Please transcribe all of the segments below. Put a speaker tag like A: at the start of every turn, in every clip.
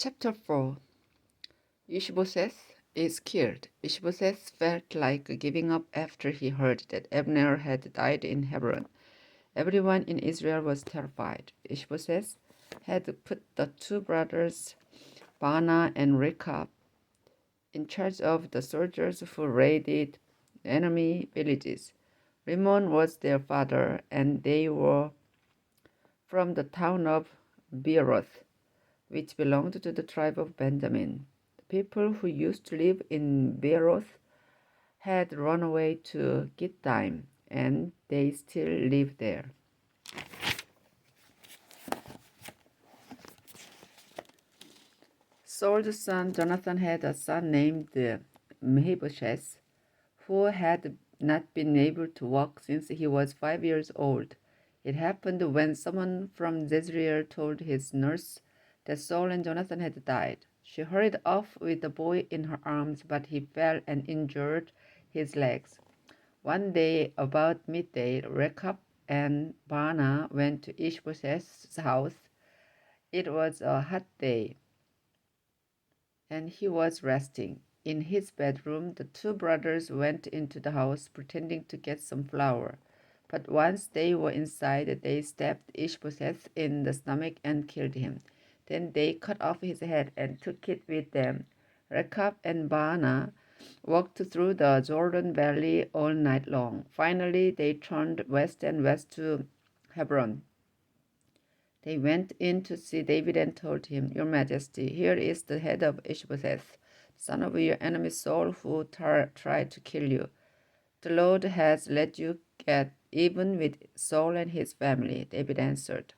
A: Chapter 4. Ishbosheth is killed. Ishbosheth felt like giving up after he heard that Abner had died in Hebron. Everyone in Israel was terrified. Ishbosheth had put the two brothers, Baana and Rechab, in charge of the soldiers who raided enemy villages. Rimmon was their father, and they were from the town of Beeroth, which belonged to the tribe of Benjamin. The people who used to live in Beeroth had run away to Gittaim, and they still live there. Saul's son Jonathan had a son named Mephibosheth, who had not been able to walk since he was 5 years old. It happened when someone from Jezreel told his nurse that Saul and Jonathan had died. She hurried off with the boy in her arms, but he fell and injured his legs. One day, about midday, Rechab and Baana went to Ishbosheth's house. It was a hot day, and he was resting. In his bedroom, the two brothers went into the house pretending to get some flour. But once they were inside, they stabbed Ishbosheth in the stomach and killed him. Then they cut off his head and took it with them. Rechab and Baana walked through the Jordan Valley all night long. Finally, they turned west and west to Hebron. They went in to see David and told him, "Your Majesty, here is the head of Ishbosheth, son of your enemy Saul, who tried to kill you. The Lord has let you get even with Saul and his family." David answered,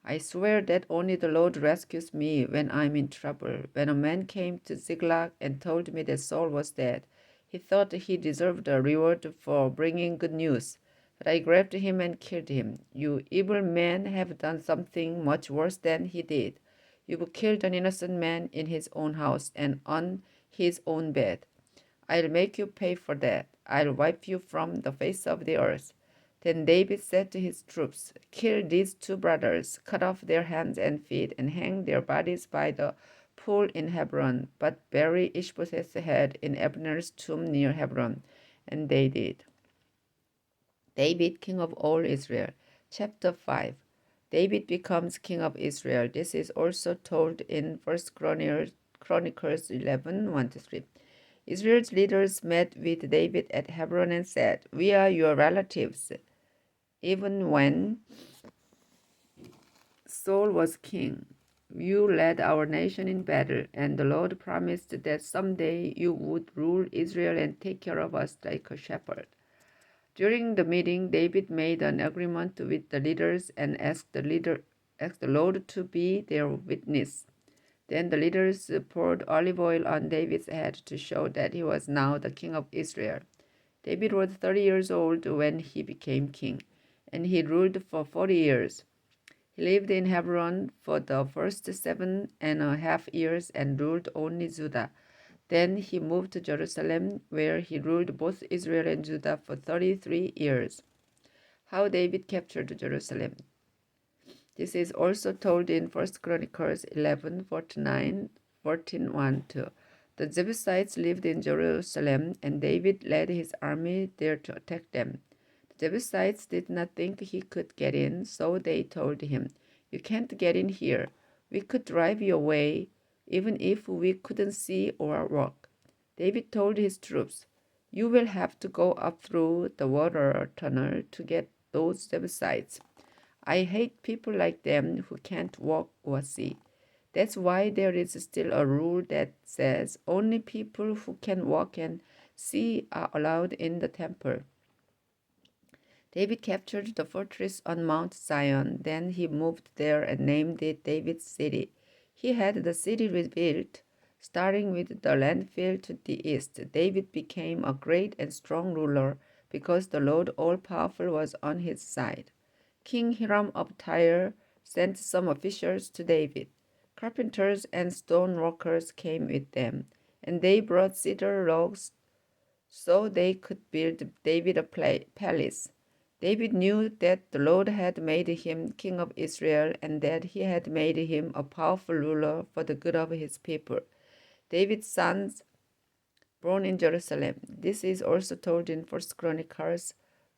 A: "I swear that only the Lord rescues me when I'm in trouble. When a man came to Ziklag and told me that Saul was dead, he thought he deserved a reward for bringing good news. But I grabbed him and killed him. You evil men have done something much worse than he did. You've killed an innocent man in his own house and on his own bed. I'll make you pay for that. I'll wipe you from the face of the earth." Then David said to his troops, "Kill these two brothers, cut off their hands and feet, and hang their bodies by the pool in Hebron, but bury Ishbosheth's head in Abner's tomb near Hebron." And they did. David, king of all Israel. Chapter 5. David becomes king of Israel. This is also told in 1 Chronicles 11, 1-3. Israel's leaders met with David at Hebron and said, "We are your relatives." Even when Saul was king, you led our nation in battle, and the Lord promised that someday you would rule Israel and take care of us like a shepherd. During the meeting, David made an agreement with the leaders and asked the Lord to be their witness. Then the leaders poured olive oil on David's head to show that he was now the king of Israel. David was 30 years old when he became king, and he ruled for 40 years. He lived in Hebron for the first 7.5 years and ruled only Judah. Then he moved to Jerusalem, where he ruled both Israel and Judah for 33 years. How David captured Jerusalem. This is also told in 1 Chronicles 11:49, 14:1-2. The Jebusites lived in Jerusalem, and David led his army there to attack them. The Jebusites did not think he could get in, so they told him, "You can't get in here. We could drive you away, even if we couldn't see or walk." David told his troops, "You will have to go up through the water tunnel to get those Jebusites. I hate people like them who can't walk or see." That's why there is still a rule that says only people who can walk and see are allowed in the temple. David captured the fortress on Mount Zion. Then he moved there and named it David's City. He had the city rebuilt, starting with the landfill to the east. David became a great and strong ruler because the Lord all-powerful was on his side. King Hiram of Tyre sent some officials to David. Carpenters and stone workers came with them, and they brought cedar logs so they could build David a palace. David knew that the Lord had made him king of Israel and that he had made him a powerful ruler for the good of his people. David's sons born in Jerusalem. This is also told in 1 Chronicles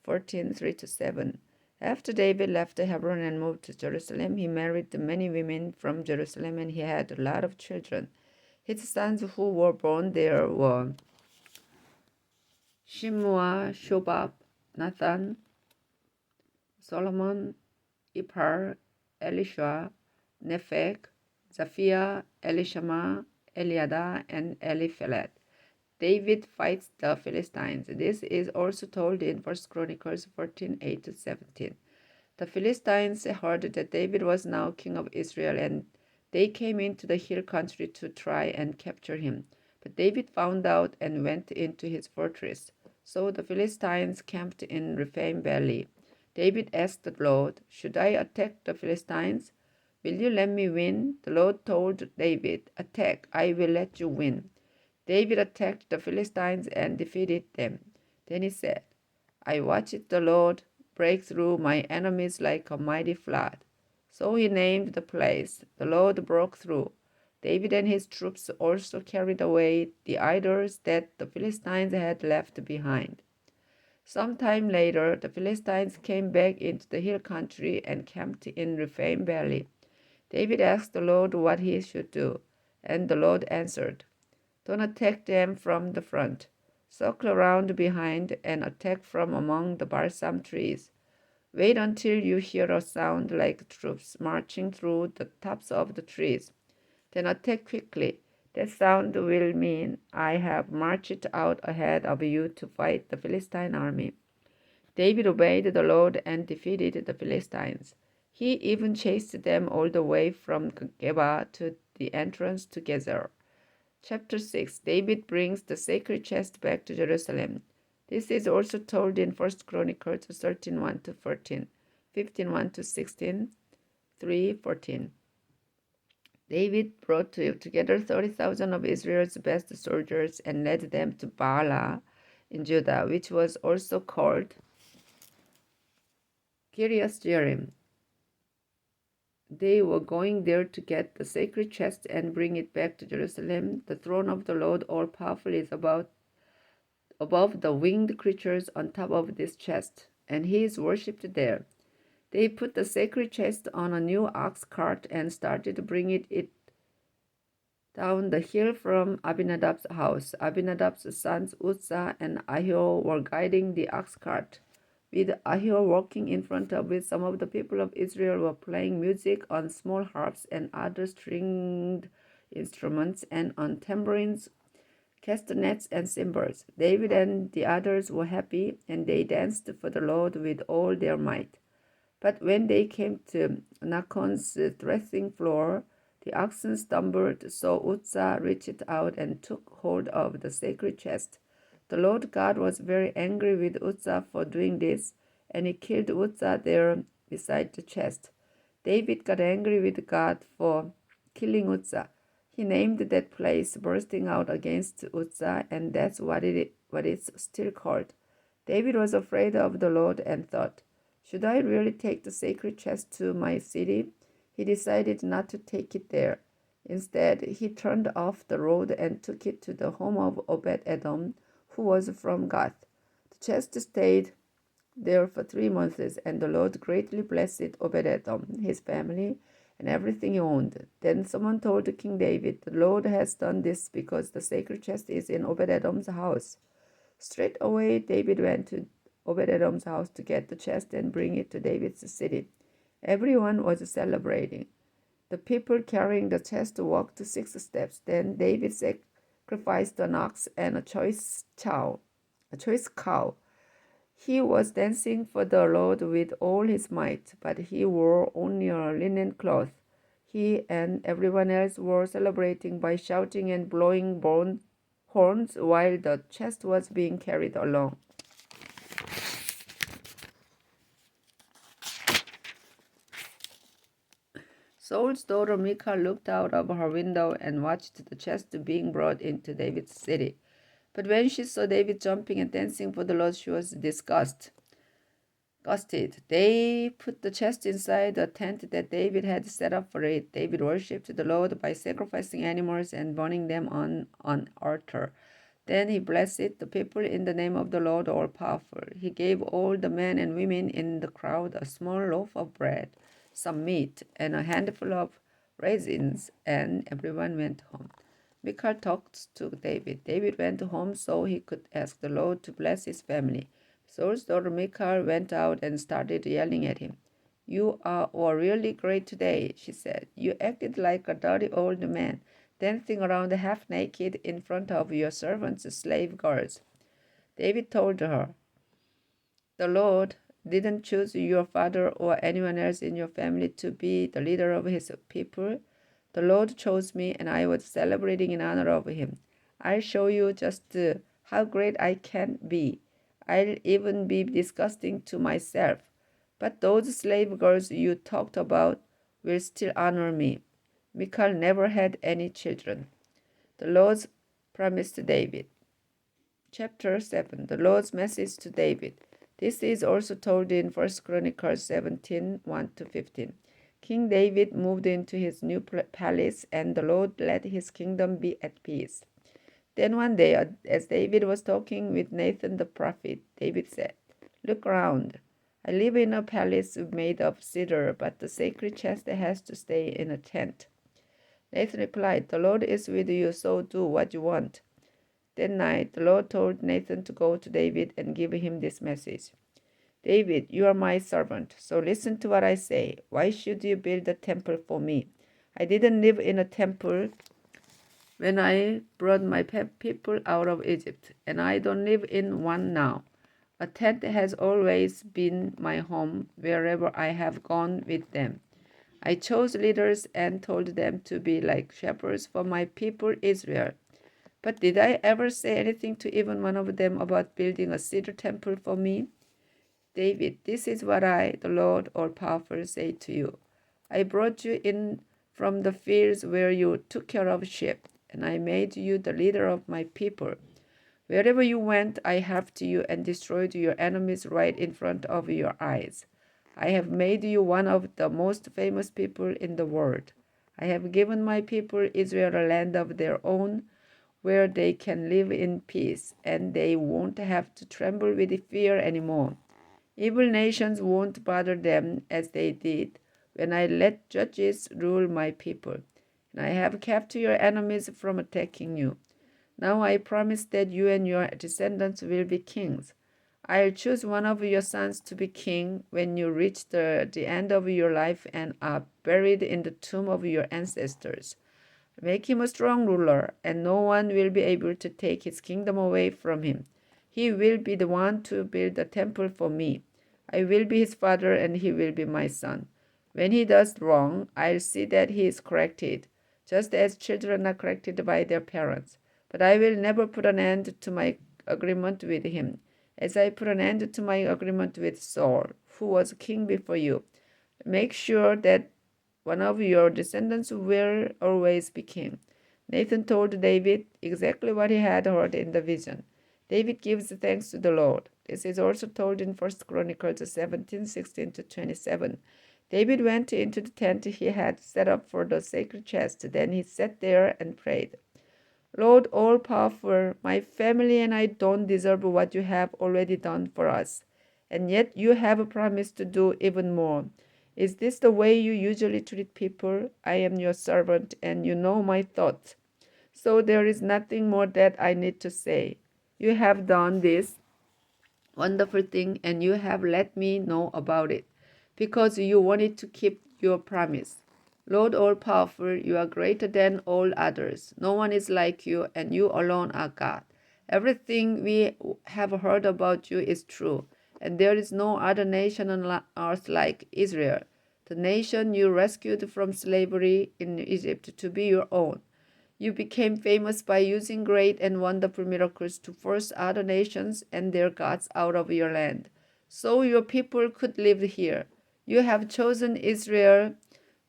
A: 14:3-7. After David left Hebron and moved to Jerusalem, he married many women from Jerusalem and he had a lot of children. His sons who were born there were Shimua, Shobab, Nathan, Solomon, Ipar, Elisha, Nepheg, Zaphiah, Elishama, Eliada, and Eliphelet. David fights the Philistines. This is also told in 1 Chronicles 14:8-17. The Philistines heard that David was now king of Israel, and they came into the hill country to try and capture him. But David found out and went into his fortress. So the Philistines camped in Rephaim Valley. David asked the Lord, "Should I attack the Philistines? Will you let me win?" The Lord told David, "Attack, I will let you win." David attacked the Philistines and defeated them. Then he said, "I watched the Lord break through my enemies like a mighty flood." So he named the place, "The Lord broke through." David and his troops also carried away the idols that the Philistines had left behind. Some time later, the Philistines came back into the hill country and camped in Rephaim Valley. David asked the Lord what he should do, and the Lord answered, "Don't attack them from the front. Circle around behind and attack from among the balsam trees. Wait until you hear a sound like troops marching through the tops of the trees. Then attack quickly. That sound will mean I have marched out ahead of you to fight the Philistine army." David obeyed the Lord and defeated the Philistines. He even chased them all the way from Geba to the entrance to Gezer. Chapter 6. David brings the sacred chest back to Jerusalem. This is also told in 1 Chronicles 13:1-14, 15:1-16, 3:14. David brought together 30,000 of Israel's best soldiers and led them to Baalah in Judah, which was also called Kiriath Jearim. They were going there to get the sacred chest and bring it back to Jerusalem. The throne of the Lord all-powerful is above the winged creatures on top of this chest, and he is worshipped there. They put the sacred chest on a new ox cart and started bringing it down the hill from Abinadab's house. Abinadab's sons Uzzah and Ahio were guiding the ox cart, with Ahio walking in front of it. Some of the people of Israel were playing music on small harps and other stringed instruments and on tambourines, castanets, and cymbals. David and the others were happy, and they danced for the Lord with all their might. But when they came to Nachon's threshing floor, the oxen stumbled, so Uzzah reached out and took hold of the sacred chest. The Lord God was very angry with Uzzah for doing this, and he killed Uzzah there beside the chest. David got angry with God for killing Uzzah. He named that place Bursting Out against Uzzah, and that's what it's still called. David was afraid of the Lord and thought, "Should I really take the sacred chest to my city?" He decided not to take it there. Instead, he turned off the road and took it to the home of Obed-Edom, who was from Gath. The chest stayed there for 3 months, and the Lord greatly blessed Obed-Edom, his family, and everything he owned. Then someone told King David, "The Lord has done this because the sacred chest is in Obed-Edom's house." Straight away, David went to Obed-Edom's house to get the chest and bring it to David's city. Everyone was celebrating. The people carrying the chest walked 6 steps. Then David sacrificed an ox and a choice cow. He was dancing for the Lord with all his might, but he wore only a linen cloth. He and everyone else were celebrating by shouting and blowing horns while the chest was being carried along. Saul's daughter Michal looked out of her window and watched the chest being brought into David's city. But when she saw David jumping and dancing for the Lord, she was disgusted. disgusted. They put the chest inside the tent that David had set up for it. David worshipped the Lord by sacrificing animals and burning them on an altar. Then he blessed the people in the name of the Lord all-powerful. He gave all the men and women in the crowd a small loaf of bread, some meat, and a handful of raisins, and everyone went home. Michal talked to David. David went home so he could ask the Lord to bless his family. Saul's daughter Michal went out and started yelling at him. Were really great today, she said. You acted like a dirty old man, dancing around half naked in front of your servants' slave girls. David told her, the Lord didn't choose your father or anyone else in your family to be the leader of his people. The Lord chose me, and I was celebrating in honor of him. I'll show you just how great I can be. I'll even be disgusting to myself. But those slave girls you talked about will still honor me. Michal never had any children. The Lord's promise to David. Chapter 7. The Lord's message to David. This is also told in 1 Chronicles 17, 1-15. King David moved into his new palace, and the Lord let his kingdom be at peace. Then one day, as David was talking with Nathan the prophet, David said, Look around. I live in a palace made of cedar, but the sacred chest has to stay in a tent. Nathan replied, The Lord is with you, so do what you want. That night, the Lord told Nathan to go to David and give him this message. David, you are my servant, so listen to what I say. Why should you build a temple for me? I didn't live in a temple when I brought my people out of Egypt, and I don't live in one now. A tent has always been my home wherever I have gone with them. I chose leaders and told them to be like shepherds for my people Israel. But did I ever say anything to even one of them about building a cedar temple for me? David, this is what I, the Lord all-powerful, say to you. I brought you in from the fields where you took care of sheep, and I made you the leader of my people. Wherever you went, I helped you and destroyed your enemies right in front of your eyes. I have made you one of the most famous people in the world. I have given my people Israel a land of their own, where they can live in peace, and they won't have to tremble with fear anymore. Evil nations won't bother them as they did when I let judges rule my people, and I have kept your enemies from attacking you. Now I promise that you and your descendants will be kings. I'll choose one of your sons to be king when you reach the end of your life and are buried in the tomb of your ancestors. Make him a strong ruler, and no one will be able to take his kingdom away from him. He will be the one to build a temple for me. I will be his father, and he will be my son. When he does wrong, I'll see that he is corrected, just as children are corrected by their parents. But I will never put an end to my agreement with him, as I put an end to my agreement with Saul, who was king before you. Make sure that one of your descendants will always be king. Nathan told David exactly what he had heard in the vision. David gives thanks to the Lord. This is also told in 1 Chronicles 17, 16-27. David went into the tent he had set up for the sacred chest. Then he sat there and prayed. Lord all-powerful, my family and I don't deserve what you have already done for us, and yet you have promised to do even more. Is this the way you usually treat people? I am your servant, and you know my thoughts. So there is nothing more that I need to say. You have done this wonderful thing, and you have let me know about it, because you wanted to keep your promise. Lord all-powerful, you are greater than all others. No one is like you, and you alone are God. Everything we have heard about you is true, and there is no other nation on earth like Israel, the nation you rescued from slavery in Egypt to be your own. You became famous by using great and wonderful miracles to force other nations and their gods out of your land, so your people could live here. You have chosen Israel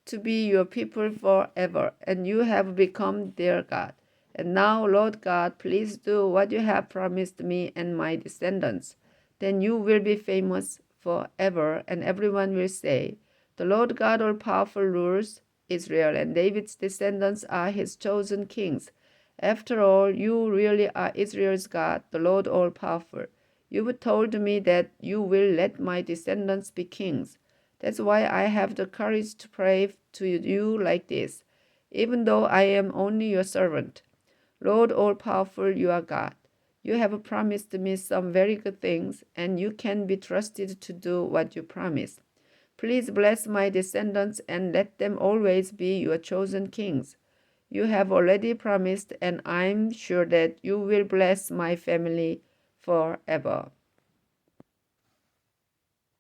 A: to be your people forever, and you have become their God. And now, Lord God, please do what you have promised me and my descendants. Then you will be famous forever. And everyone will say, the Lord God all-powerful rules Israel, and David's descendants are his chosen kings. After all, you really are Israel's God, the Lord all-powerful. You've told me that you will let my descendants be kings. That's why I have the courage to pray to you like this, even though I am only your servant. Lord all-powerful, you are God. You have promised me some very good things, and you can be trusted to do what you promise. Please bless my descendants and let them always be your chosen kings. You have already promised, and I'm sure that you will bless my family forever.